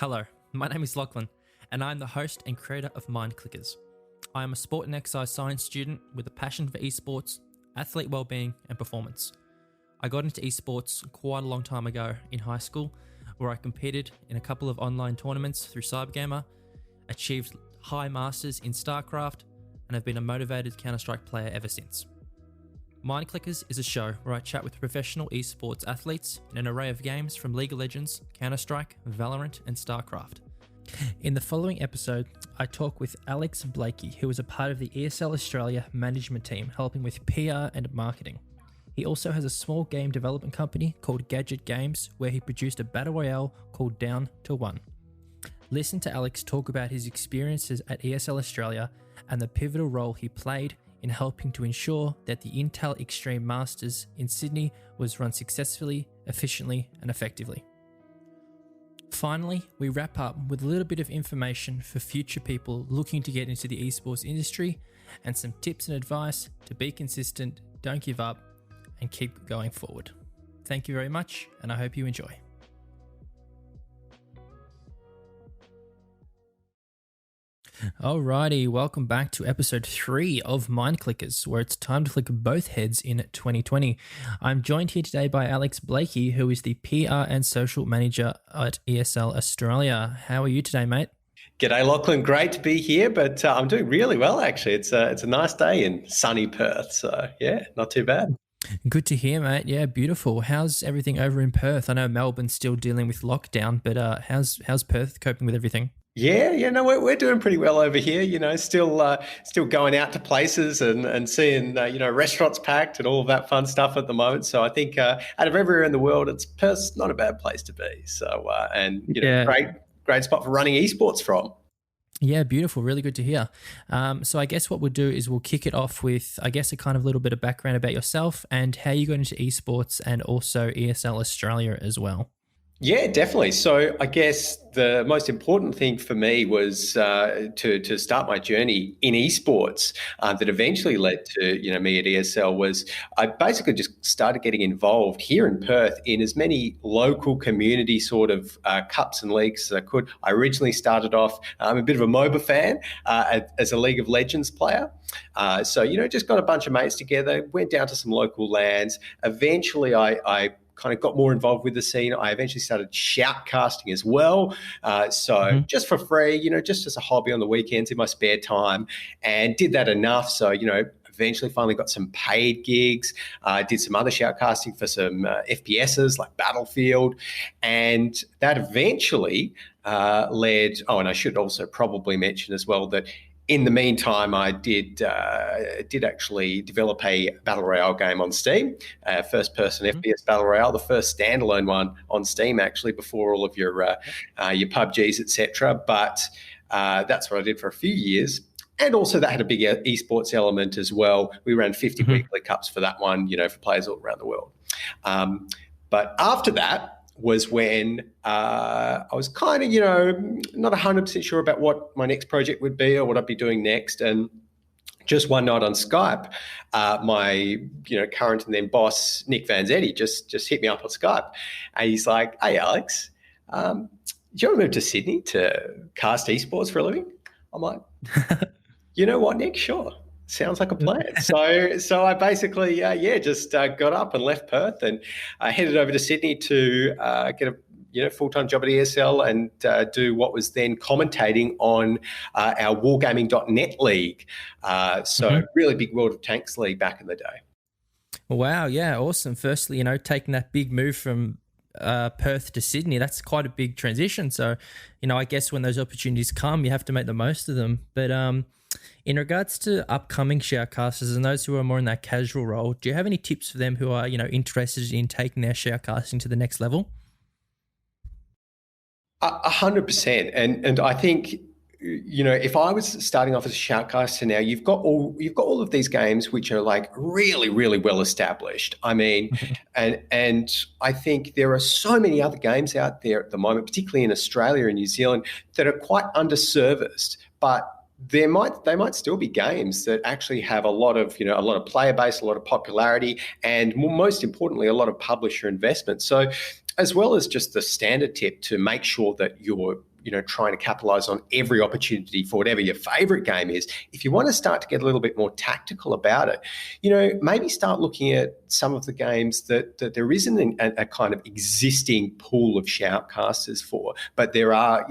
Hello, my name is Lachlan, and I'm the host and creator of Mindclickers. I am a sport and exercise science student with a passion for esports, athlete wellbeing, and performance. I got into esports quite a long time ago in high school, where I competed in a couple of online tournaments through Cybergamer, achieved high masters in StarCraft, and have been a motivated Counter-Strike player ever since. Mindclickers is a show where I chat with professional esports athletes in an array of games from League of Legends, Counter-Strike, Valorant, and StarCraft. In the following episode, I talk with Alex Blaikie, who is a part of the ESL Australia management team, helping with PR and marketing. He also has a small game development company called Gadget Games, where he produced a battle royale called Down to One. Listen to Alex talk about his experiences at ESL Australia and the pivotal role he played in helping to ensure that the Intel Extreme Masters in Sydney was run successfully, efficiently, and effectively. Finally, we wrap up with a little bit of information for future people looking to get into the esports industry and some tips and advice to be consistent, don't give up, and keep going forward. Thank you very much, and I hope you enjoy. Alrighty, welcome back to episode 3 of Mindclickers, where it's time to click both heads in 2020. I'm joined here today by Alex Blaikie, who is the PR and social manager at ESL Australia. How are you today, mate? G'day, Lachlan. Great to be here, but I'm doing really well, actually. It's a nice day in sunny Perth, so yeah, not too bad. Good to hear, mate. Yeah, beautiful. How's everything over in Perth? I know Melbourne's still dealing with lockdown, but how's Perth coping with everything? No, we're doing pretty well over here. You know, still going out to places and seeing restaurants packed and all of that fun stuff at the moment. So I think out of everywhere in the world, Perth's not a bad place to be. So great spot for running esports from. Yeah, beautiful. Really good to hear. So I guess what we'll do is we'll kick it off with, I guess, a kind of little bit of background about yourself and how you got into esports and also ESL Australia as well. Yeah, definitely. So I guess the most important thing for me was to start my journey in esports that eventually led to me at ESL. Was I basically just started getting involved here in Perth in as many local community sort of cups and leagues as I could. I originally started off, I'm a bit of a MOBA fan as a League of Legends player. So just got a bunch of mates together, went down to some local LANs. Eventually I kind of got more involved with the scene. I eventually started shoutcasting as well. Just for free, just as a hobby on the weekends in my spare time, and did that enough. So, eventually finally got some paid gigs. Did some other shoutcasting for some FPSs like Battlefield. And that eventually led, and I should also probably mention as well that in the meantime, I did actually develop a Battle Royale game on Steam, first-person FPS Battle Royale, the first standalone one on Steam, actually, before all of your PUBGs, etc. But that's what I did for a few years. And also that had a big esports element as well. We ran 50 weekly cups for that one, for players all around the world. But after that, was when I was kind of, not 100% sure about what my next project would be or what I'd be doing next. And just one night on Skype, my, current and then boss, Nick Van Zetti, just hit me up on Skype. And he's like, "Hey, Alex, do you want to move to Sydney to cast esports for a living?" I'm like, "You know what, Nick? Sure. Sounds like a plan." So I basically, just got up and left Perth and headed over to Sydney to get a full-time job at ESL and do what was then commentating on our wargaming.net league. Really big World of Tanks league back in the day. Wow, yeah, awesome. Firstly, taking that big move from Perth to Sydney, that's quite a big transition. So, I guess when those opportunities come, you have to make the most of them. But in regards to upcoming shoutcasters and those who are more in that casual role, do you have any tips for them who are, interested in taking their shoutcasting to the next level? 100%. And I think, if I was starting off as a shoutcaster now, you've got all of these games which are like really, really well established. I mean, and I think there are so many other games out there at the moment, particularly in Australia and New Zealand, that are quite underserviced, but they might still be games that actually have a lot of player base, a lot of popularity, and most importantly, a lot of publisher investment. So as well as just the standard tip to make sure that you're trying to capitalize on every opportunity for whatever your favorite game is. If you want to start to get a little bit more tactical about it, maybe start looking at some of the games that there isn't a kind of existing pool of shoutcasters for, but there are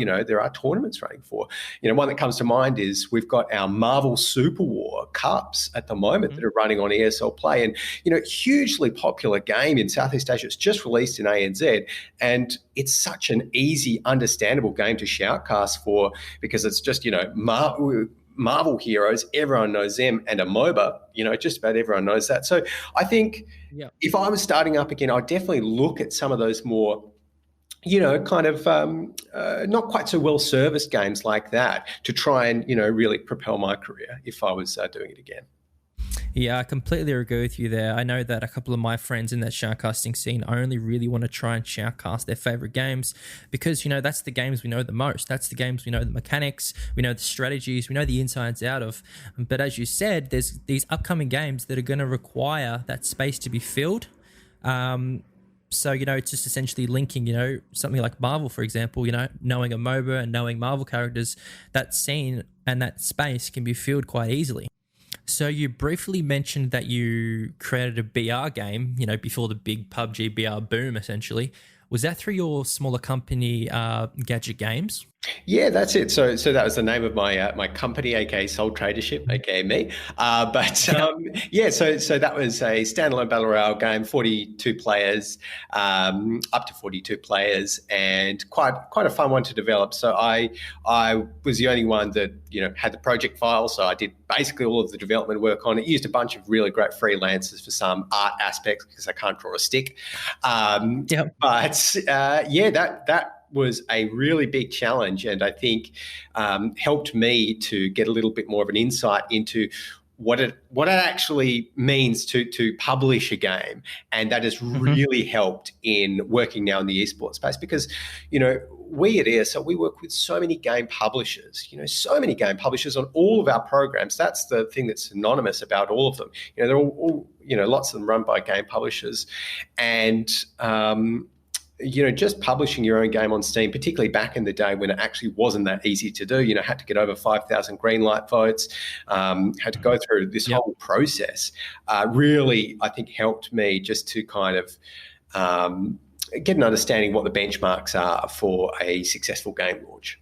tournaments running for. One that comes to mind is we've got our Marvel Super War Cups at the moment that are running on ESL Play, and hugely popular game in Southeast Asia. It's just released in ANZ, and it's such an easy, understandable game to shoutcast for, because it's just Marvel heroes, everyone knows them, and a MOBA, just about everyone knows that. So I think if I was starting up again, I'd definitely look at some of those more kind of not quite so well-serviced games like that to try and, really propel my career if I was doing it again. Yeah, I completely agree with you there. I know that a couple of my friends in that shoutcasting scene only really want to try and shoutcast their favorite games because, that's the games we know the most. That's the games we know the mechanics, we know the strategies, we know the insides out of. But as you said, there's these upcoming games that are going to require that space to be filled. So, it's just essentially linking, something like Marvel, for example, knowing a MOBA and knowing Marvel characters, that scene and that space can be filled quite easily. So you briefly mentioned that you created a BR game, before the big PUBG BR boom, essentially. Was that through your smaller company, Gadget Games? Yeah, that's it. So that was the name of my company, aka Sole Tradership, aka me. So that was a standalone battle royale game, 42 players, up to 42 players, and quite a fun one to develop. So I was the only one that had the project file, so I did basically all of the development work on it. Used a bunch of really great freelancers for some art aspects because I can't draw a stick. That was a really big challenge, and I think helped me to get a little bit more of an insight into what it actually means to publish a game, and that has really helped in working now in the esports space because we at ESL, we work with so many game publishers, on all of our programs. That's the thing that's synonymous about all of them. They're all lots of them run by game publishers, and just publishing your own game on Steam, particularly back in the day when it actually wasn't that easy to do, had to get over 5,000 green light votes, had to go through this whole process, really, I think, helped me just to kind of get an understanding what the benchmarks are for a successful game launch.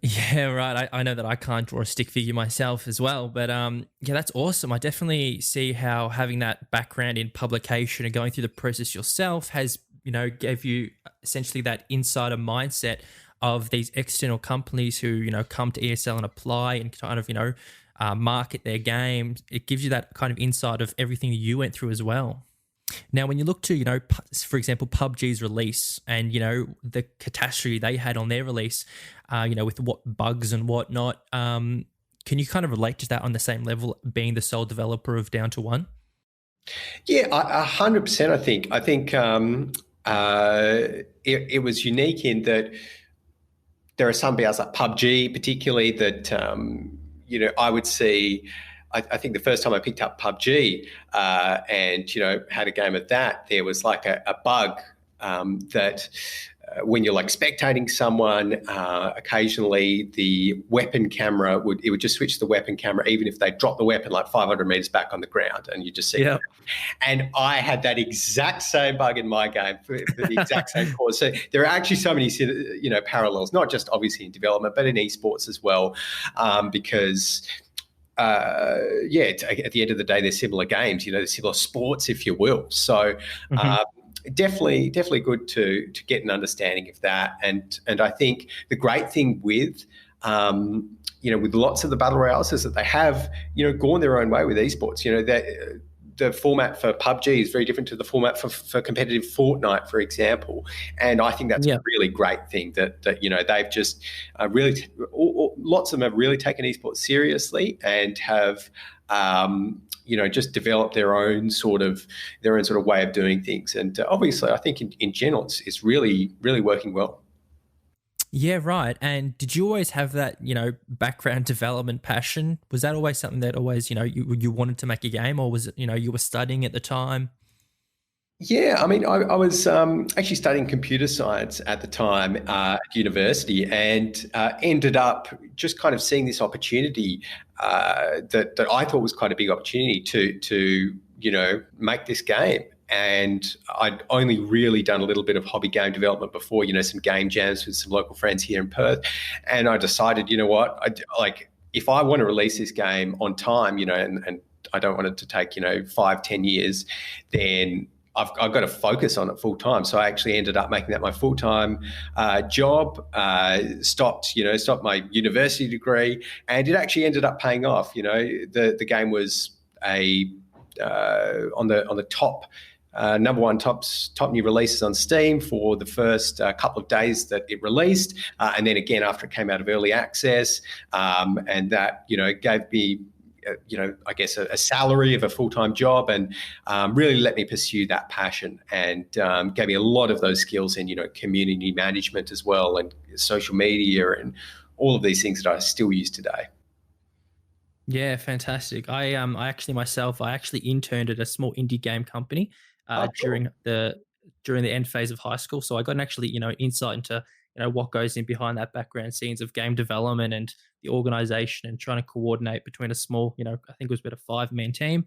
Yeah, right. I know that I can't draw a stick figure myself as well, but that's awesome. I definitely see how having that background in publication and going through the process yourself has gave you essentially that insider mindset of these external companies who, come to ESL and apply and kind of, market their games. It gives you that kind of insight of everything that you went through as well. Now, when you look to, for example, PUBG's release and, the catastrophe they had on their release, with what bugs and whatnot, can you kind of relate to that on the same level, being the sole developer of Down to One? Yeah, 100%, I think it was unique in that there are some BRs like PUBG particularly that, I would see. I think the first time I picked up PUBG and, had a game of that, there was like a bug that when you're like spectating someone, occasionally the weapon camera would just switch the weapon camera, even if they drop the weapon like 500 meters back on the ground, and you just see it. And I had that exact same bug in my game for the exact same cause. So there are actually so many, parallels, not just obviously in development, but in esports as well, because at the end of the day, they're similar games, they're similar sports, if you will. So definitely good to get an understanding of that. And I think the great thing with with lots of the battle royales is that they have gone their own way with esports. That the format for PUBG is very different to the format for competitive Fortnite, for example. And I think that's a really great thing that they've just really lots of them have really taken esports seriously and have just developed their own sort of way of doing things. And obviously, I think in general, it's really, really working well. Yeah, right. And did you always have that, background development passion? Was that always something that always, you wanted to make a game, or was it, you were studying at the time? Yeah, I mean, I was actually studying computer science at the time at university, and ended up just kind of seeing this opportunity that I thought was quite a big opportunity to make this game. And I'd only really done a little bit of hobby game development before, some game jams with some local friends here in Perth, and I decided, you know what, like if I want to release this game on time, and I don't want it to take 5-10 years, then I've got to focus on it full time. So I actually ended up making that my full time job. Stopped my university degree, and it actually ended up paying off. The game was on the top. Number one top new releases on Steam for the first couple of days that it released, and then again after it came out of early access, and that gave me I guess a salary of a full-time job, and really let me pursue that passion, and gave me a lot of those skills in community management as well, and social media, and all of these things that I still use today. Yeah, fantastic. I actually interned at a small indie game company Oh, cool. during the end phase of high school. So I got an actually insight into what goes in behind that background scenes of game development and the organization and trying to coordinate between a small I think it was about a 5-man team.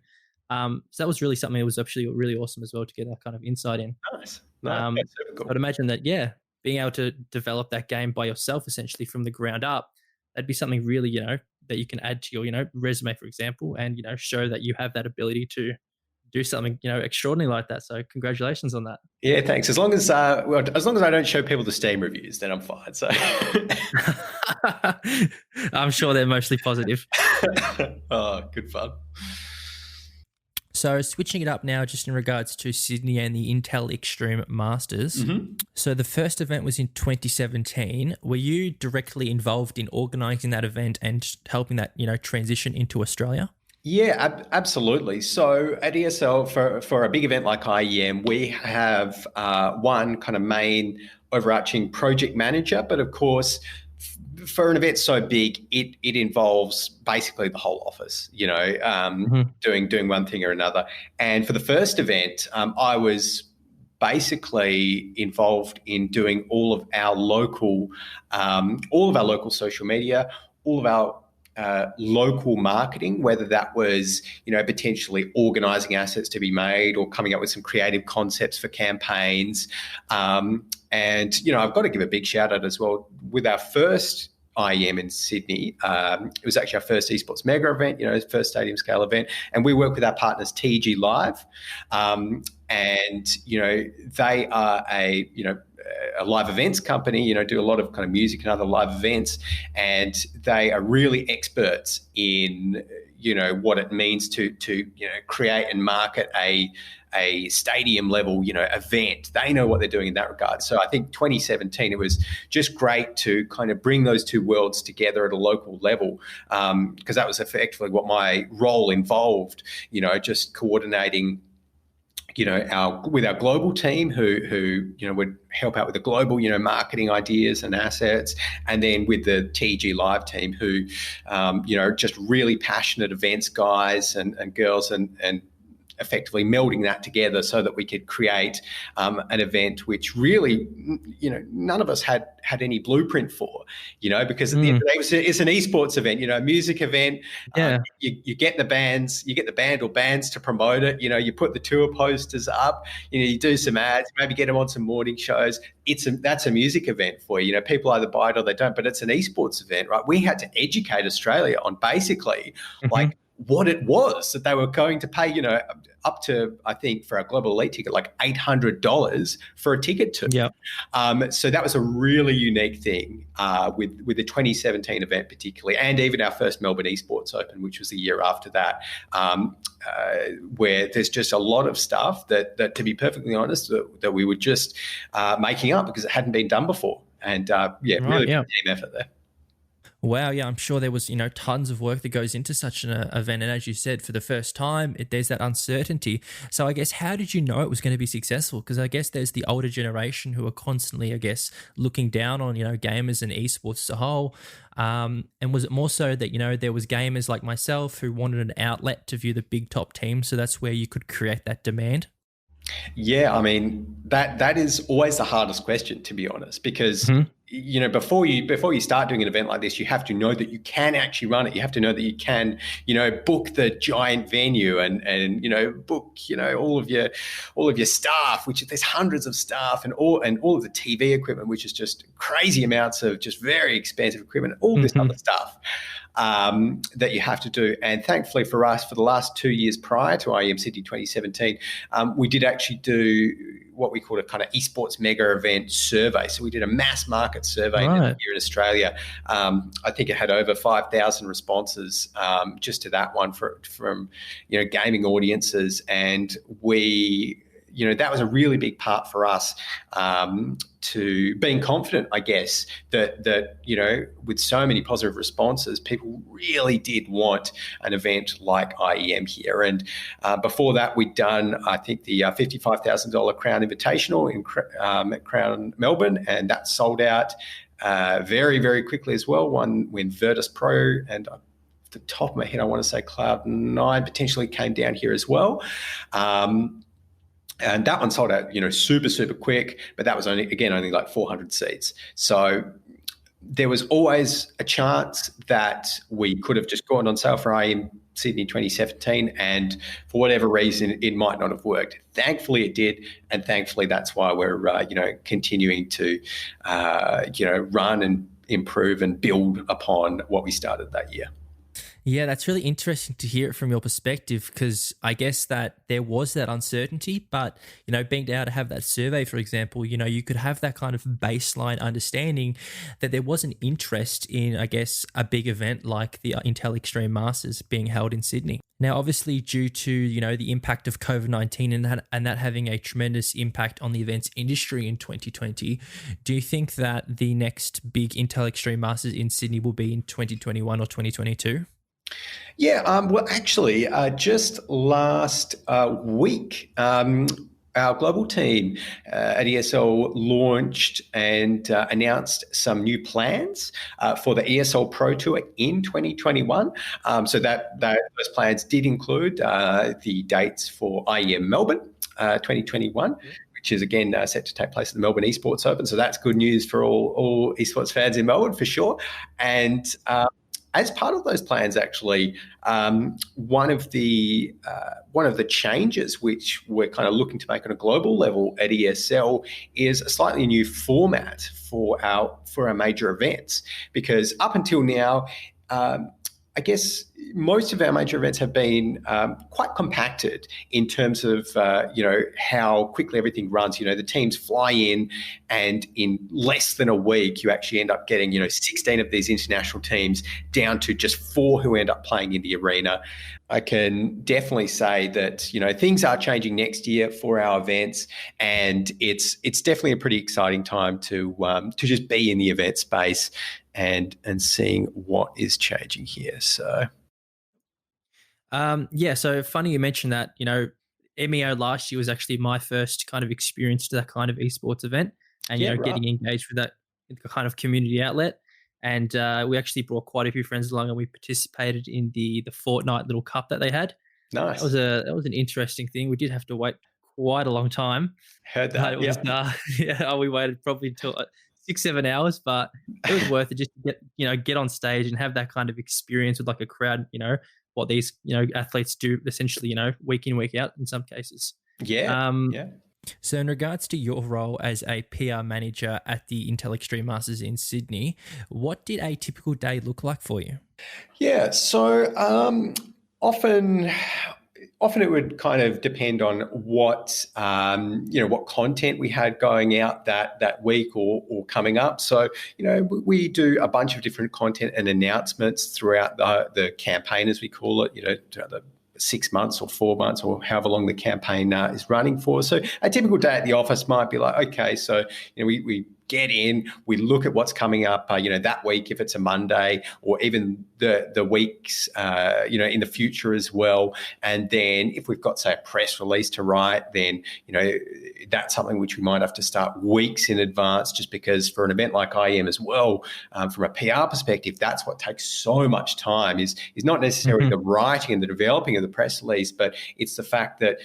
So that was really something that was actually really awesome as well to get that kind of insight in. Nice. No, Um, that's super I'd cool. imagine that, yeah, being able to develop that game by yourself essentially from the ground up, that'd be something really, that you can add to your, resume, for example, and, show that you have that ability to do something, extraordinary like that. So congratulations on that. Yeah, thanks. As long as I don't show people the Steam reviews, then I'm fine. So, I'm sure they're mostly positive. oh, good fun. So switching it up now, just in regards to Sydney and the Intel Extreme Masters. Mm-hmm. So the first event was in 2017. Were you directly involved in organising that event and helping that transition into Australia? Yeah, absolutely. So at ESL, for a big event like IEM, we have one kind of main overarching project manager, but of course, for an event so big, it involves basically the whole office. Mhm. Doing one thing or another. And for the first event, I was basically involved in doing all of our local social media, all of our local marketing, whether that was potentially organising assets to be made or coming up with some creative concepts for campaigns. And I've got to give a big shout out as well with our first IEM in Sydney. It was actually our first esports mega event, first stadium scale event, and we work with our partners TG Live, and they are a live events company, do a lot of kind of music and other live events, and they are really experts in what it means to create and market a stadium level event. They know what they're doing in that regard. So I think 2017 it was just great to kind of bring those two worlds together at a local level, because that was effectively what my role involved, just coordinating with our global team who would help out with the global marketing ideas and assets, and then with the TG Live team who just really passionate events guys and girls, and effectively melding that together so that we could create an event which really none of us had any blueprint for, because at the end of the day it's an esports event, a music event. Yeah. You get the band or bands to promote it, you put the tour posters up, you do some ads, maybe get them on some morning shows. That's a music event for you. People either buy it or they don't, but it's an esports event, right? We had to educate Australia on basically Mhm. like what it was that they were going to pay, up to, I think, for a global elite ticket, like $800 for a ticket to. Yep. So that was a really unique thing with the 2017 event particularly, and even our first Melbourne Esports Open, which was the year after that, where there's just a lot of stuff that to be perfectly honest, that we were just making up because it hadn't been done before. And Right. really Yeah. team effort there. Wow, yeah, I'm sure there was, tons of work that goes into such an event. And as you said, for the first time, there's that uncertainty. So I guess, how did you know it was going to be successful? Because I guess there's the older generation who are constantly, I guess, looking down on, gamers and esports as a whole. And was it more so that, there was gamers like myself who wanted an outlet to view the big top teams? So that's where you could create that demand? Yeah, I mean that is always the hardest question, to be honest, because Mhm. before you start doing an event like this, you have to know that you can actually run it. You have to know that you can book the giant venue and book all of your staff, which there's hundreds of staff, and all of the TV equipment, which is just crazy amounts of just very expensive equipment, all this other Mhm. stuff that you have to do. And thankfully for us, for the last 2 years prior to IEM Sydney 2017, we did actually do what we called a kind of esports mega event survey. So we did a mass market survey Right. here in Australia. I think it had over 5,000 responses just to that one from gaming audiences, and that was a really big part for us, to being confident, I guess, that with so many positive responses, people really did want an event like IEM here. And before that, we'd done, I think, the $55,000 Crown Invitational at Crown Melbourne, and that sold out very, very quickly as well. One when Virtus Pro and the top of my head, I want to say Cloud9 potentially came down here as well. And that one sold out, super, super quick, but that was only like 400 seats. So there was always a chance that we could have just gone on sale for IEM Sydney 2017, and for whatever reason, it might not have worked. Thankfully, it did, and thankfully, that's why we're continuing to run and improve and build upon what we started that year. Yeah, that's really interesting to hear it from your perspective, because I guess that there was that uncertainty, but, being able to have that survey, for example, you could have that kind of baseline understanding that there was an interest in, I guess, a big event like the Intel Extreme Masters being held in Sydney. Now, obviously, due to, the impact of COVID-19 and that having a tremendous impact on the events industry in 2020, do you think that the next big Intel Extreme Masters in Sydney will be in 2021 or 2022? Yeah, well, actually, just last week, our global team at ESL launched and announced some new plans for the ESL Pro Tour in 2021. So that those plans did include the dates for IEM Melbourne 2021. Which is again set to take place at the Melbourne Esports Open. So that's good news for all esports fans in Melbourne for sure. And as part of those plans, actually, one of the changes which we're kind of looking to make on a global level at ESL is a slightly new format for our major events. Because up until now, I guess most of our major events have been quite compacted in terms of how quickly everything runs. The teams fly in, and in less than a week, you actually end up getting 16 of these international teams down to just 4 who end up playing in the arena. I can definitely say that things are changing next year for our events, and it's definitely a pretty exciting time to just be in the event space and seeing what is changing here. So so funny you mentioned that. MEO last year was actually my first kind of experience to that kind of esports event, and yeah, getting right. engaged with that kind of community outlet. And we actually brought quite a few friends along, and we participated in the Fortnite little cup that they had. That Nice. was an interesting thing. We did have to wait quite a long time, Heard but it that. was Yeah. we waited probably until 6-7 hours, but it was worth it just to get on stage and have that kind of experience with like a crowd. What these athletes do essentially, week in, week out in some cases. Yeah. Um, Yeah. so in regards to your role as a PR manager at the Intel Extreme Masters in Sydney, what did a typical day look like for you? Yeah. So often it would kind of depend on what what content we had going out that week or coming up. So we do a bunch of different content and announcements throughout the campaign, as we call it. Throughout the 6 months or 4 months or however long the campaign is running for. So a typical day at the office might be like, okay, so we get in, we look at what's coming up, that week if it's a Monday, or even the weeks, in the future as well. And then if we've got, say, a press release to write, then that's something which we might have to start weeks in advance, just because for an event like IEM as well, from a PR perspective, that's what takes so much time is not necessarily the writing and the developing of the press release, but it's the fact that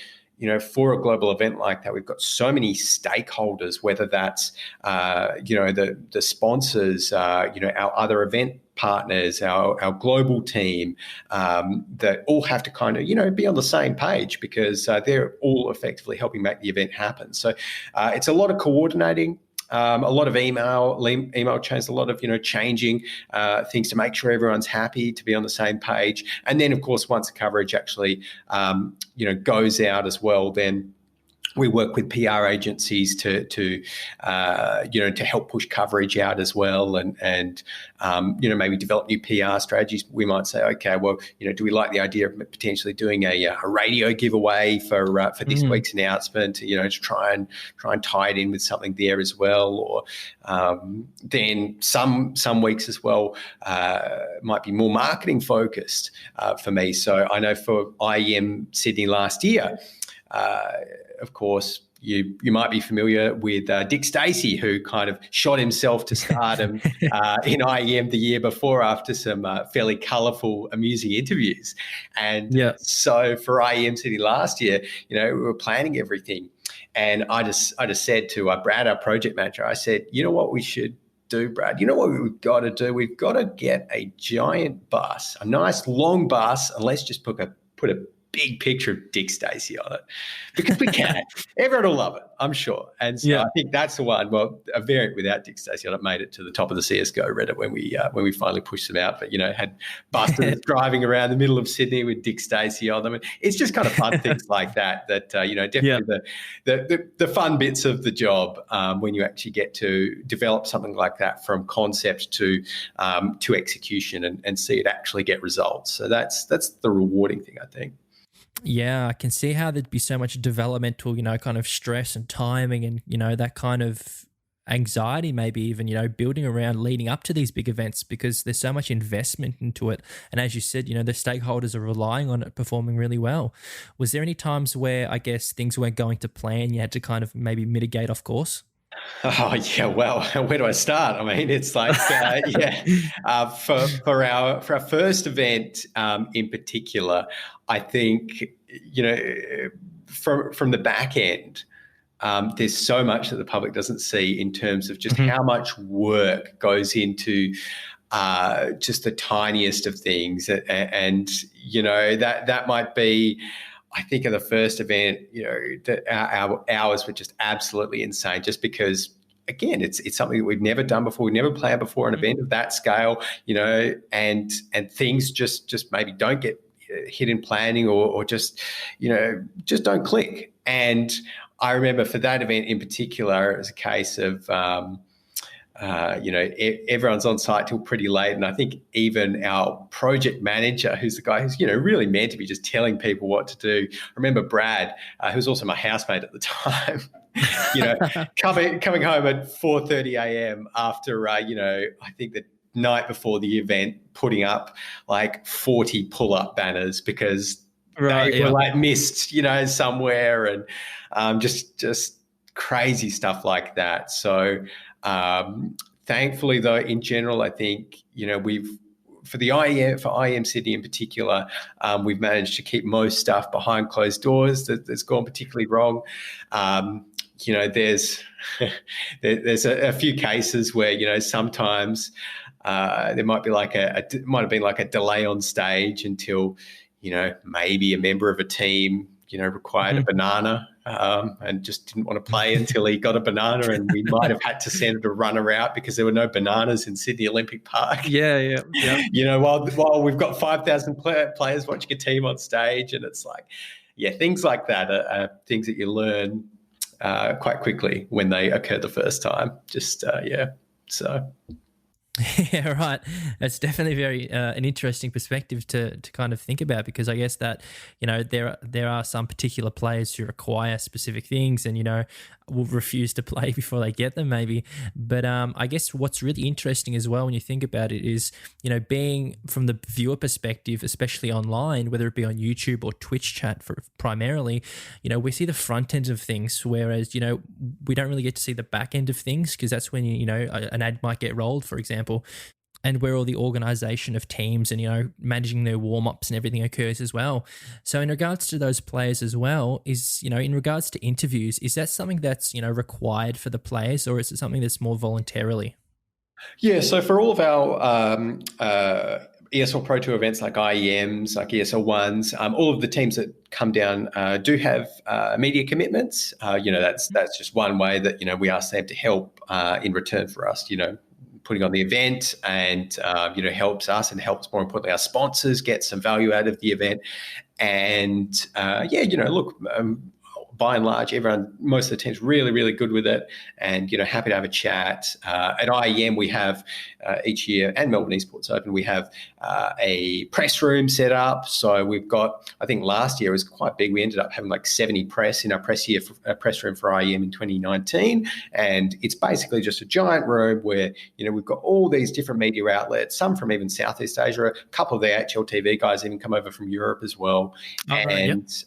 for a global event like that, we've got so many stakeholders, whether that's, the sponsors, our other event partners, our global team, that all have to kind of, be on the same page, because they're all effectively helping make the event happen. So it's a lot of coordinating. A lot of email chains, a lot of, changing things to make sure everyone's happy, to be on the same page. And then, of course, once the coverage actually, goes out as well, then we work with PR agencies to help push coverage out as well, and maybe develop new PR strategies. We might say, okay, well, do we like the idea of potentially doing a radio giveaway for this week's announcement? To try and tie it in with something there as well, or then some weeks as well might be more marketing focused for me. So I know for IEM Sydney last year. Of course, you might be familiar with Dick Stacey, who kind of shot himself to stardom in IEM the year before after some fairly colourful, amusing interviews. And so for IEM City last year, we were planning everything. And I just said to Brad, our project manager, I said, you know what we should do, Brad? You know what we've got to do? We've got to get a giant bus, a nice long bus, and let's just put a big picture of Dick Stacey on it, because we can. Everyone will love it, I'm sure. And so I think that's the one. Well, a variant without Dick Stacey on it made it to the top of the CSGO Reddit when we finally pushed them out. But had busters driving around the middle of Sydney with Dick Stacey on them. And it's just kind of fun things like that. Definitely the fun bits of the job when you actually get to develop something like that from concept to execution and see it actually get results. So that's the rewarding thing, I think. Yeah, I can see how there'd be so much developmental, kind of stress and timing and, that kind of anxiety, maybe even, building around leading up to these big events, because there's so much investment into it. And as you said, the stakeholders are relying on it performing really well. Was there any times where, I guess, things weren't going to plan, you had to kind of maybe mitigate off course? Oh, yeah. Well, where do I start? I mean, it's like, for our first event in particular, I think, from the back end, there's so much that the public doesn't see in terms of just how much work goes into just the tiniest of things. And that might be, I think in the first event, that our hours were just absolutely insane, just because, again, it's something that we've never done before. We've never planned before an event of that scale, and things just maybe don't get hit in planning or just don't click. And I remember for that event in particular, it was a case of, everyone's on site till pretty late. And I think even our project manager, who's the guy who's, really meant to be just telling people what to do. I remember Brad, who was also my housemate at the time, coming home at 4:30 a.m. after, I think the night before the event, putting up like 40 pull-up banners because they were like missed, somewhere, and just crazy stuff like that. So, thankfully, though, in general, I think, for IEM Sydney in particular, we've managed to keep most stuff behind closed doors that's gone particularly wrong. There's a few cases where, sometimes there might be might have been like a delay on stage until, maybe a member of a team, required a banana and just didn't want to play until he got a banana, and we might have had to send a runner out because there were no bananas in Sydney Olympic Park. Yeah. While we've got 5,000 players watching a team on stage, and it's like, things like that are things that you learn quite quickly when they occur the first time. So. Yeah, right. That's definitely very an interesting perspective to kind of think about, because I guess that, there are some particular players who require specific things and, will refuse to play before they get them maybe. But I guess what's really interesting as well when you think about it is, being from the viewer perspective, especially online, whether it be on YouTube or Twitch chat primarily, we see the front ends of things, whereas, we don't really get to see the back end of things, because that's when, an ad might get rolled, for example. and where all the organization of teams and, managing their warm-ups and everything occurs as well. So in regards to those players as well, is, in regards to interviews, is that something that's, required for the players, or is it something that's more voluntarily? Yeah, so for all of our ESL Pro Tour events like IEMs, like ESL ones, all of the teams that come down do have media commitments. That's just one way that we ask them to help in return for us, putting on the event, and helps us and helps, more importantly, our sponsors get some value out of the event. And look. By and large, most of the teams really, really good with it, and happy to have a chat. At IEM, we have each year, and Melbourne Esports Open, we have a press room set up. So we've got, I think last year was quite big. We ended up having like 70 press in our press room for IEM in 2019, and it's basically just a giant room where we've got all these different media outlets, some from even Southeast Asia. A couple of the HLTV guys even come over from Europe as well. It's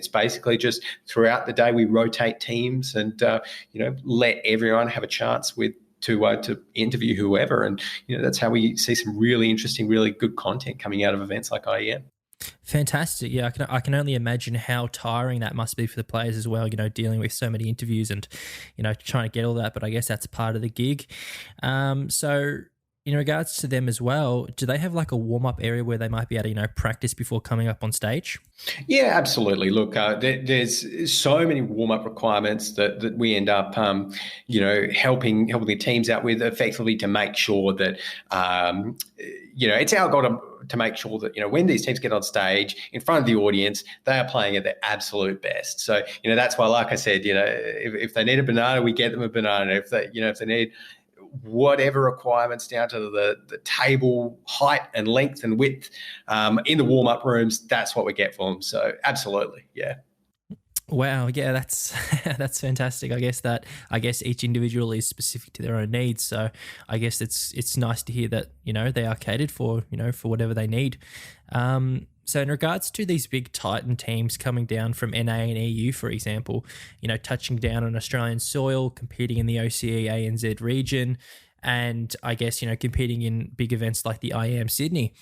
basically just throughout the day we rotate teams and let everyone have a chance to interview whoever, and that's how we see some really interesting, really good content coming out of events like IEM. Fantastic. Yeah, I can only imagine how tiring that must be for the players as well, dealing with so many interviews and, trying to get all that. But I guess that's part of the gig. So in regards to them as well, do they have like a warm-up area where they might be able to, practice before coming up on stage? Yeah, absolutely. Look, there's so many warm-up requirements that we end up, helping the teams out with effectively to make sure that, it's our goal to make sure that, when these teams get on stage in front of the audience, they are playing at their absolute best. So, that's why, like I said, if they need a banana, we get them a banana. If they need whatever requirements down to the table height and length and width in the warm-up rooms, that's what we get for them. So absolutely, yeah. Wow, yeah, that's that's fantastic. I guess each individual is specific to their own needs. So I guess it's nice to hear that they are catered for for whatever they need. So in regards to these big Titan teams coming down from NA and EU, for example, touching down on Australian soil, competing in the OCE ANZ region, and I guess, competing in big events like the IEM Sydney,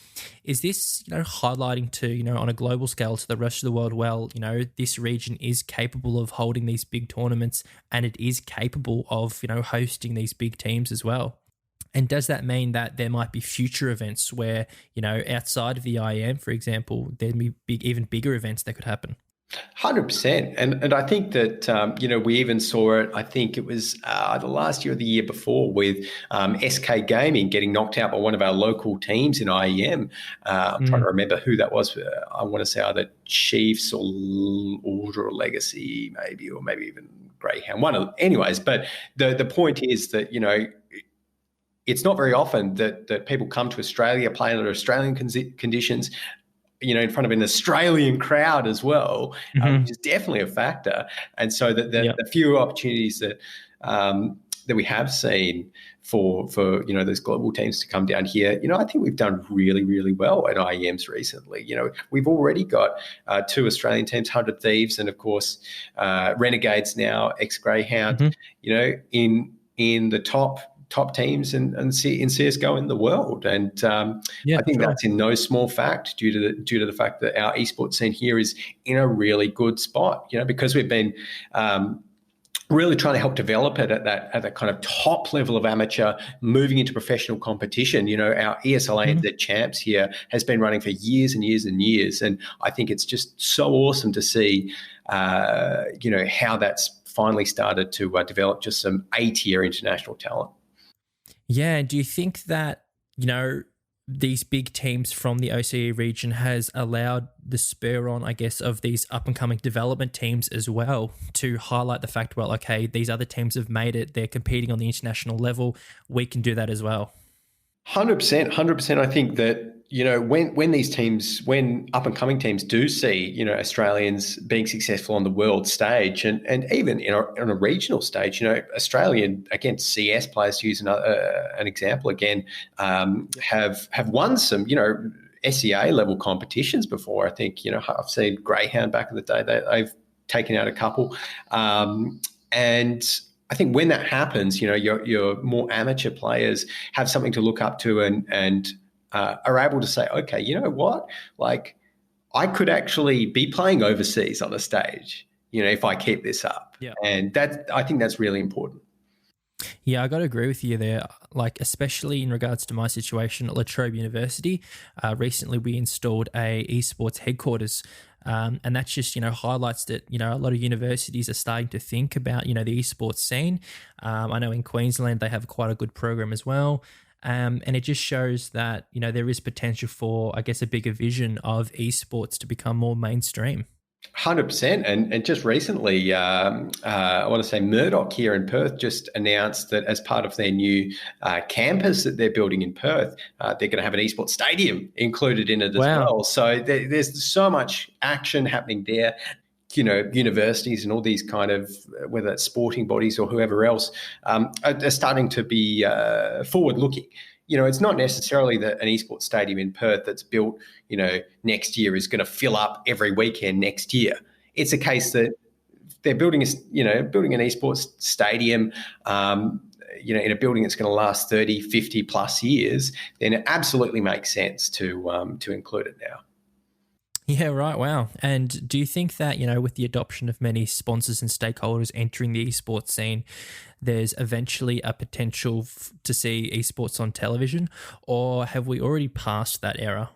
is this, highlighting to, on a global scale to the rest of the world, well, this region is capable of holding these big tournaments, and it is capable of, hosting these big teams as well? And does that mean that there might be future events where, outside of the IEM, for example, there'd be even bigger events that could happen? 100%. And I think that, we even saw it, I think it was the last year or the year before with SK Gaming getting knocked out by one of our local teams in IEM. I'm trying to remember who that was. I want to say either Chiefs or Order or Legacy, maybe, or maybe even Greyhound. Anyways, but the point is that, it's not very often that people come to Australia, play under Australian conditions, in front of an Australian crowd as well, which is definitely a factor. And so the few opportunities that we have seen for those global teams to come down here, I think we've done really, really well at IEMs recently. We've already got 2 Australian teams, 100 Thieves, and of course Renegades now, ex-Greyhound, in the top teams in CSGO in the world. And I think that's in no small fact due to the fact that our esports scene here is in a really good spot, because we've been really trying to help develop it at that kind of top level of amateur, moving into professional competition. Our ESL ANZ champs here has been running for years and years and years. And I think it's just so awesome to see, how that's finally started to develop just some A-tier international talent. Yeah, and do you think that, these big teams from the OCE region has allowed the spur on, I guess, of these up-and-coming development teams as well to highlight the fact, well, okay, these other teams have made it, they're competing on the international level, we can do that as well? 100%. I think that, when up-and-coming teams do see, Australians being successful on the world stage and even on a regional stage, Australian, again, CS players, to use an example again, have won some, SEA level competitions before. I think, I've seen Greyhound back in the day, they've taken out a couple. And I think when that happens, your more amateur players have something to look up to and are able to say, okay, you know what, like I could actually be playing overseas on a stage, if I keep this up. Yeah. And I think that's really important. Yeah, I got to agree with you there. Like, especially in regards to my situation at La Trobe University, recently we installed a esports headquarters, and that's just highlights that a lot of universities are starting to think about the esports scene. I know in Queensland they have quite a good program as well. And it just shows that there is potential for, I guess, a bigger vision of esports to become more mainstream. 100%. And just recently, I want to say Murdoch here in Perth just announced that as part of their new campus that they're building in Perth, they're going to have an esports stadium included in it as Wow. well. So there's so much action happening there. Universities and all these kind of, whether it's sporting bodies or whoever else, are starting to be forward-looking. It's not necessarily that an esports stadium in Perth that's built, next year is going to fill up every weekend next year. It's a case that they're building an esports stadium, in a building that's going to last 30, 50 plus years, then it absolutely makes sense to include it now. Yeah, right. Wow. And do you think that, with the adoption of many sponsors and stakeholders entering the esports scene, there's eventually a potential to see esports on television, or have we already passed that era?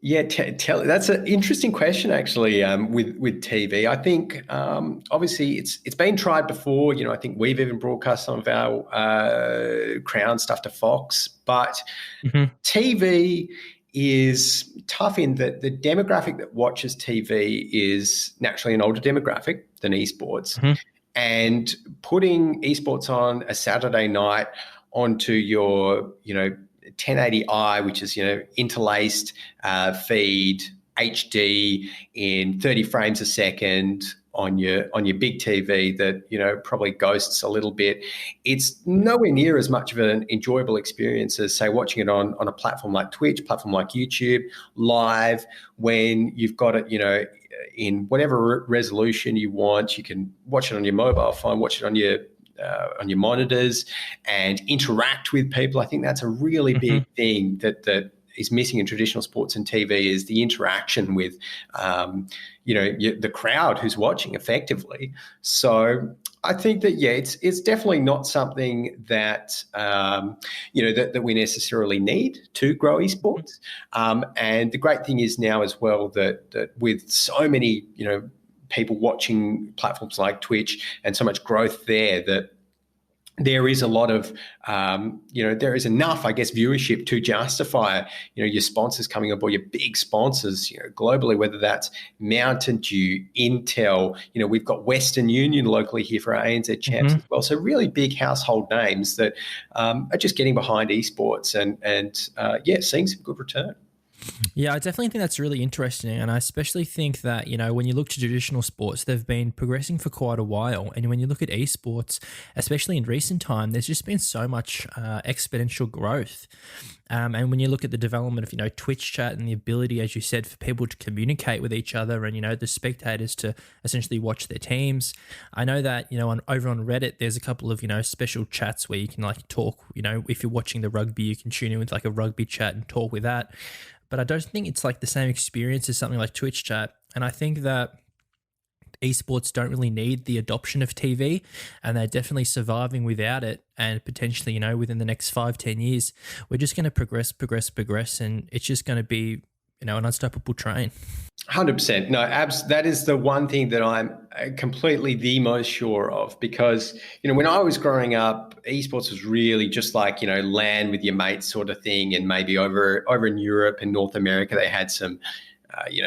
Yeah, that's an interesting question, actually. With TV, I think obviously it's been tried before. I think we've even broadcast some of our Crown stuff to Fox, but TV is tough in that the demographic that watches TV is naturally an older demographic than esports. And putting esports on a Saturday night onto your, 1080i, which is, interlaced feed HD in 30 frames a second on your big TV that, probably ghosts a little bit. It's nowhere near as much of an enjoyable experience as, say, watching it on a platform like Twitch, platform like YouTube, live, when you've got it, in whatever resolution you want. You can watch it on your mobile phone, watch it on your monitors, and interact with people. I think that's a really big thing that is missing in traditional sports and TV, is the interaction with, the crowd who's watching effectively. So I think that, yeah, it's definitely not something that, that we necessarily need to grow esports. And the great thing is now as well that with so many, people watching platforms like Twitch and so much growth there, that there is a lot of, there is enough, I guess, viewership to justify, your sponsors coming aboard, your big sponsors, globally, whether that's Mountain Dew, Intel, we've got Western Union locally here for our ANZ champs as well. So really big household names that are just getting behind esports and seeing some good return. Yeah, I definitely think that's really interesting. And I especially think that, when you look to traditional sports, they've been progressing for quite a while. And when you look at esports, especially in recent time, there's just been so much exponential growth. And when you look at the development of, Twitch chat and the ability, as you said, for people to communicate with each other and, the spectators to essentially watch their teams. I know that, over on Reddit, there's a couple of, special chats where you can talk, if you're watching the rugby, you can tune in with a rugby chat and talk with that. But I don't think it's the same experience as something like Twitch chat. And I think that esports don't really need the adoption of TV, and they're definitely surviving without it. And potentially, within the next 5-10 years, we're just going to progress. And it's just going to be, an unstoppable train. 100%. No, that is the one thing that I'm completely the most sure of, because, when I was growing up, esports was really just LAN with your mates sort of thing. And maybe over in Europe and North America, they had some,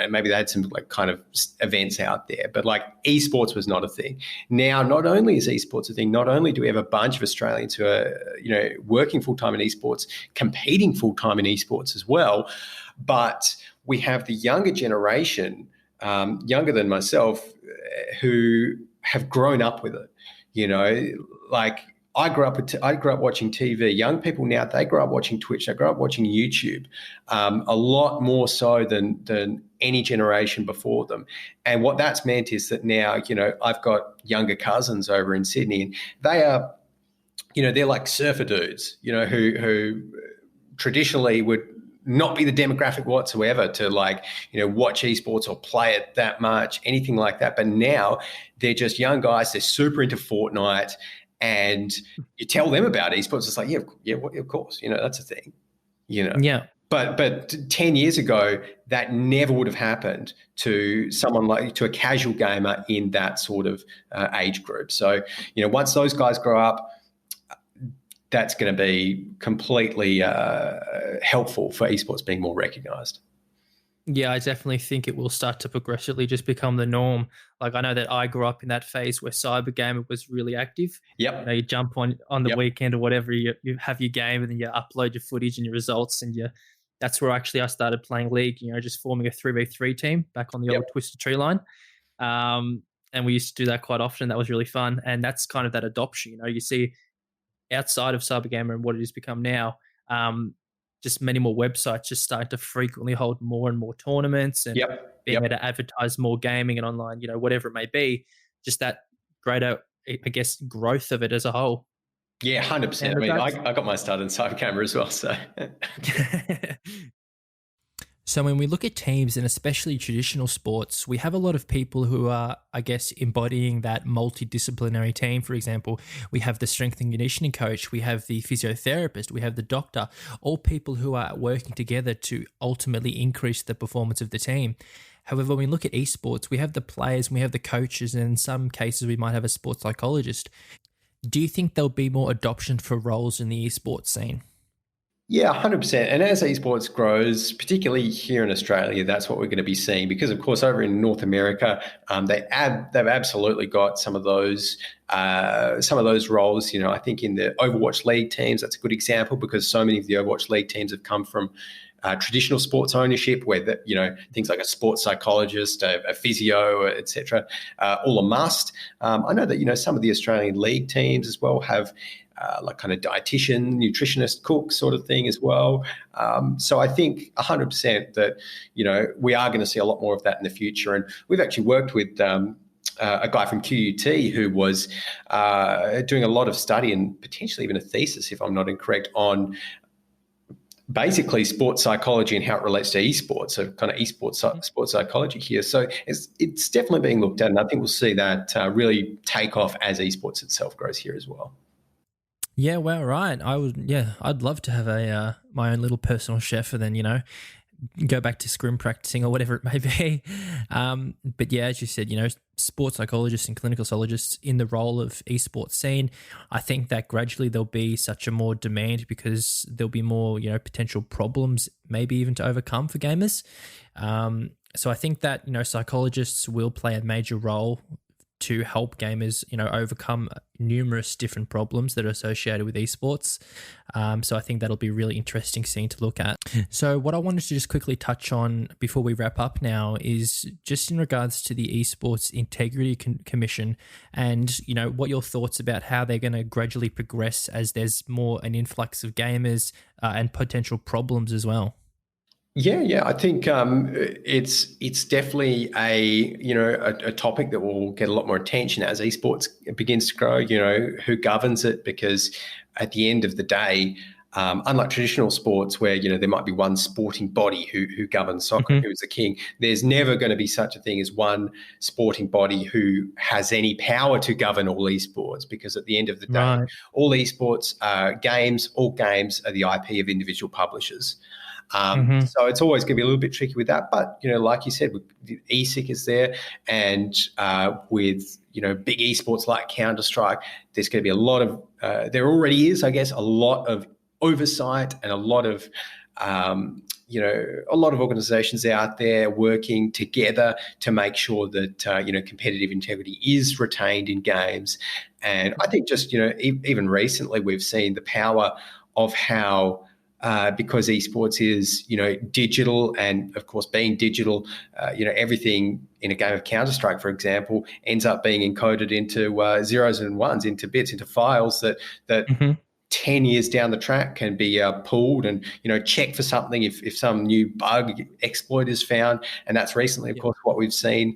maybe they had some kind of events out there, but esports was not a thing. Now, not only is esports a thing, not only do we have a bunch of Australians who are, working full-time in esports, competing full-time in esports as well, but we have the younger generation, younger than myself, who have grown up with it. I grew up watching TV. Young people now, they grow up watching Twitch. They grow up watching YouTube, a lot more so than any generation before them. And what that's meant is that now, I've got younger cousins over in Sydney, and they are they're like surfer dudes, who traditionally would not be the demographic whatsoever to watch esports or play it that much, anything like that. But now they're just young guys. They're super into Fortnite, and you tell them about esports. It's like, yeah, of course, that's a thing, Yeah. But 10 years ago, that never would have happened to someone to a casual gamer in that sort of age group. So, once those guys grow up, that's going to be completely helpful for esports being more recognised. Yeah, I definitely think it will start to progressively just become the norm. Like, I know that I grew up in that phase where cyber was really active. Yep. You jump on the weekend or whatever, you have your game, and then you upload your footage and your results, and that's where actually I started playing League. Just forming a 3v3 team back on the old Twisted Tree line. And we used to do that quite often. That was really fun, and that's kind of that adoption. You see outside of Cybergamer and what it has become now. Just many more websites just starting to frequently hold more and more tournaments, and being able to advertise more gaming and online, whatever it may be, just that greater, I guess, growth of it as a whole. Yeah, 100%. I mean, I got my start in Cybergamer as well, so. So when we look at teams, and especially traditional sports, we have a lot of people who are, I guess, embodying that multidisciplinary team. For example, we have the strength and conditioning coach, we have the physiotherapist, we have the doctor, all people who are working together to ultimately increase the performance of the team. However, when we look at esports, we have the players and we have the coaches, and in some cases we might have a sports psychologist. Do you think there'll be more adoption for roles in the esports scene? Yeah, 100%. And as esports grows, particularly here in Australia, that's what we're going to be seeing. Because, of course, over in North America, they've absolutely got some of those roles. I think in the Overwatch League teams, that's a good example, because so many of the Overwatch League teams have come from traditional sports ownership, where things like a sports psychologist, a physio, etc., all a must. I know that some of the Australian league teams as well have kind of dietitian, nutritionist, cook sort of thing as well. So I think 100% that we are going to see a lot more of that in the future. And we've actually worked with a guy from QUT who was doing a lot of study, and potentially even a thesis, if I'm not incorrect, on basically sports psychology and how it relates to esports, so kind of sports psychology here. So it's definitely being looked at, and I think we'll see that really take off as esports itself grows here as well. Yeah, well, right. I'd love to have my own little personal chef, and then go back to scrim practicing or whatever it may be. But yeah, as you said, sports psychologists and clinical psychologists in the role of esports scene, I think that gradually there'll be such a more demand, because there'll be more, potential problems, maybe even to overcome for gamers. So I think that, psychologists will play a major role to help gamers, overcome numerous different problems that are associated with esports. So I think that'll be a really interesting scene to look at. So what I wanted to just quickly touch on before we wrap up now is just in regards to the Esports Integrity Commission, and, what your thoughts about how they're going to gradually progress as there's more an influx of gamers and potential problems as well. Yeah. I think it's definitely a topic that will get a lot more attention as esports begins to grow. Who governs it? Because at the end of the day, unlike traditional sports where there might be one sporting body who governs soccer, who is the king, there's never going to be such a thing as one sporting body who has any power to govern all esports. Because at the end of the day, all esports games, all games are the IP of individual publishers. So it's always going to be a little bit tricky with that. But, like you said, ESIC is there, and with, big esports like Counter-Strike, there's going to be a lot of, there already is, I guess, a lot of oversight and a lot of, a lot of organizations out there working together to make sure that, competitive integrity is retained in games. And I think just, even recently we've seen the power of how, because esports is, digital, and of course being digital, everything in a game of Counter-Strike, for example, ends up being encoded into zeros and ones, into bits, into files that 10 years down the track can be pulled and, check for something if some new bug exploit is found. And that's recently, of course, what we've seen.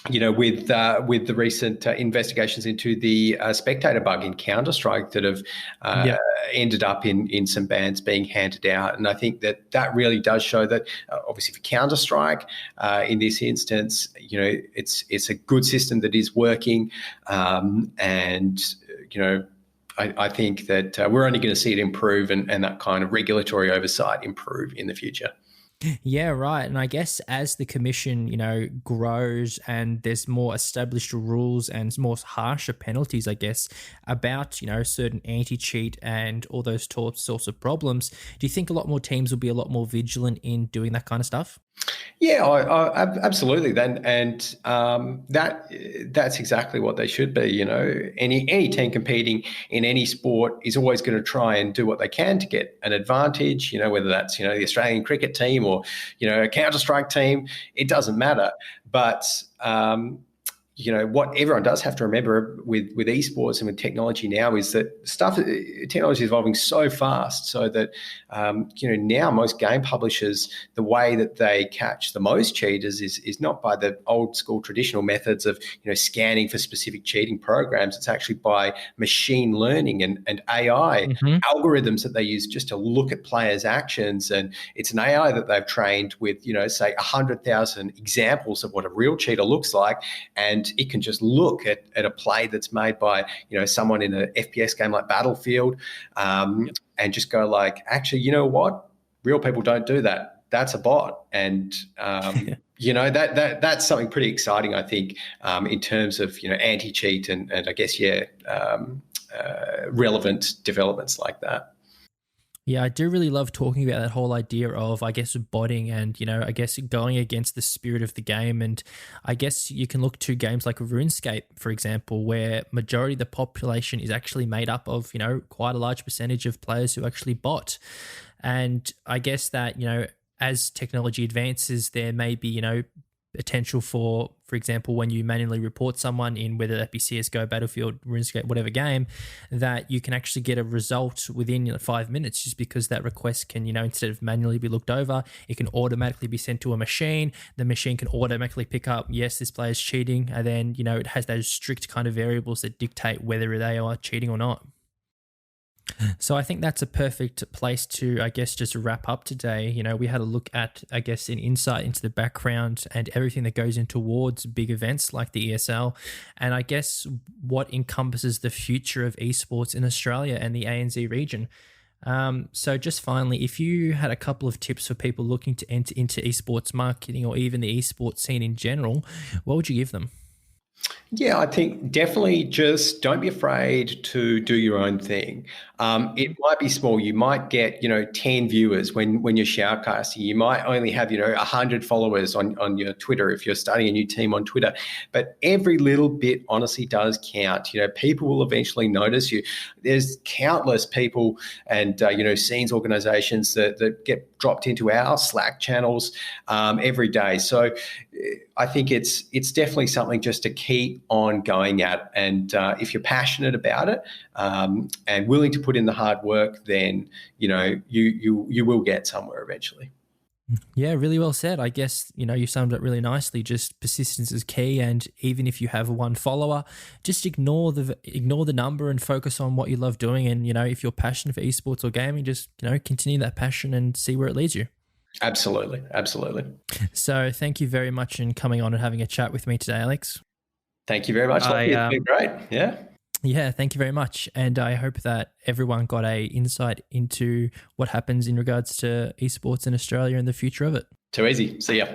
with the recent investigations into the spectator bug in Counter-Strike that have Yeah. ended up in some bans being handed out. And I think that really does show that, obviously for Counter-Strike, in this instance, it's a good system that is working. I think that we're only going to see it improve and that kind of regulatory oversight improve in the future. Yeah, right. And I guess as the commission, grows and there's more established rules and more harsher penalties, I guess, about, certain anti-cheat and all those sorts of problems, do you think a lot more teams will be a lot more vigilant in doing that kind of stuff? Yeah, absolutely. That's exactly what they should be. Any team competing in any sport is always going to try and do what they can to get an advantage. Whether that's the Australian cricket team or a Counter-Strike team, it doesn't matter. But what everyone does have to remember with esports and with technology now is that technology is evolving so fast, so that now most game publishers, the way that they catch the most cheaters is not by the old school traditional methods of scanning for specific cheating programs. It's actually by machine learning and AI algorithms that they use just to look at players' actions. And it's an AI that they've trained with say 100,000 examples of what a real cheater looks like, and it can just look at a play that's made by someone in an FPS game like Battlefield, and just go like, actually, you know what? Real people don't do that. That's a bot. And that's something pretty exciting, I think, in terms of anti-cheat and I guess relevant developments like that. Yeah, I do really love talking about that whole idea of, I guess, botting and, I guess going against the spirit of the game. And I guess you can look to games like RuneScape, for example, where majority of the population is actually made up of, quite a large percentage of players who actually bot. And I guess that, as technology advances, there may be, potential for example, when you manually report someone in, whether that be CSGO, Battlefield, RuneScape, whatever game, that you can actually get a result within 5 minutes, just because that request can, instead of manually be looked over, it can automatically be sent to a machine. The machine can automatically pick up, yes, this player's cheating, and then, it has those strict kind of variables that dictate whether they are cheating or not. So I think that's a perfect place to, I guess, just wrap up today. We had a look at, I guess, an insight into the background and everything that goes in towards big events like the ESL, and I guess what encompasses the future of esports in Australia and the ANZ region. So just finally, if you had a couple of tips for people looking to enter into esports marketing or even the esports scene in general, what would you give them? Yeah, I think definitely just don't be afraid to do your own thing. It might be small. You might get, 10 viewers when you're shoutcasting. You might only have, 100 followers on your Twitter if you're starting a new team on Twitter. But every little bit honestly does count. People will eventually notice you. There's countless people and, scenes organizations that get dropped into our Slack channels every day. So I think it's definitely something just to keep on going at. And if you're passionate about it and willing to put in the hard work, then you will get somewhere eventually. Yeah, really well said. I guess, you summed it really nicely. Just persistence is key. And even if you have one follower, just ignore the number and focus on what you love doing. And, if you're passionate for esports or gaming, just, continue that passion and see where it leads you. Absolutely. Absolutely. So thank you very much in coming on and having a chat with me today, Alex. Thank you very much. It's been great. Yeah. Yeah, thank you very much. And I hope that everyone got a insight into what happens in regards to esports in Australia and the future of it. Too easy. See ya.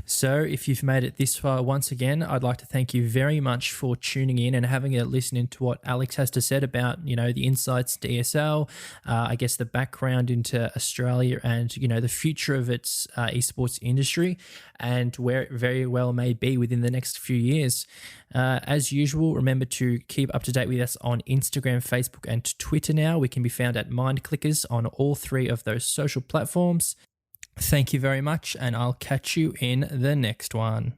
So if you've made it this far, once again, I'd like to thank you very much for tuning in and having a listen into what Alex has to say about, the insights to ESL, I guess the background into Australia and, the future of its esports industry and where it very well may be within the next few years. As usual, remember to keep up to date with us on Instagram, Facebook, and Twitter now. We can be found at Mindclickers on all three of those social platforms. Thank you very much, and I'll catch you in the next one.